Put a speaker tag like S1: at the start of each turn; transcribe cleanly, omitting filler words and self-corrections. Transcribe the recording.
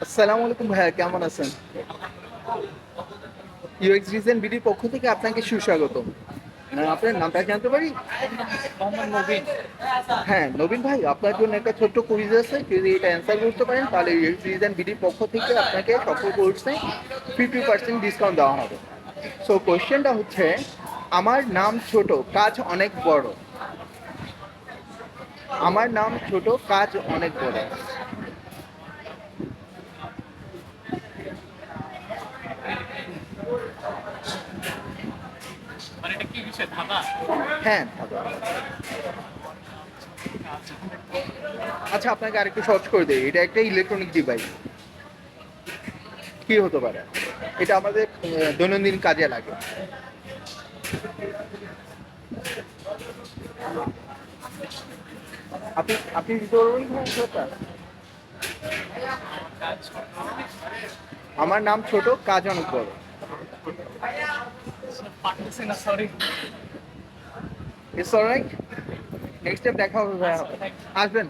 S1: আসসালামু আলাইকুম ভাইয়া, কেমন আছেন? ইউএক্স ডিজাইন বিডির পক্ষ থেকে আপনাকে সুস্বাগতম। আপনার নামটা জানতে পারি?
S2: মোহাম্মদ নবীন।
S1: হ্যাঁ, নবীন ভাই, আপনার জন্য একটা ছোট্ট কুইজ আছে। যদি এটা অ্যান্সার করতে পারেন তাহলে ইউএক্স ডিজাইন বিডির পক্ষ থেকে আপনাকে সকল কোর্সে 50% ডিসকাউন্ট দেওয়া হবে। সো কোয়েশ্চেনটা হচ্ছে, আমার নাম ছোট, কাজ অনেক বড়। আমার নাম ছোট, কাজ অনেক বড়।
S2: মানে এটা কি বিষয়, ধাঁধা?
S1: হ্যাঁ, আচ্ছা আপনাকে আরেকটু সহজ করে দিই, এটা একটা ইলেকট্রনিক ডিভাইস। কি হতে পারে? এটা আমাদের দৈনন্দিন কাজে লাগে। আপনি আপনি দিতে পারবেন ভাই answer-টা?
S2: কাজ
S1: আমার নাম ছোট, কাজ অনেক বড়।
S2: পারতেছি না, sorry.
S1: It's alright. Next time দেখা হবে ভাই। আসবেন।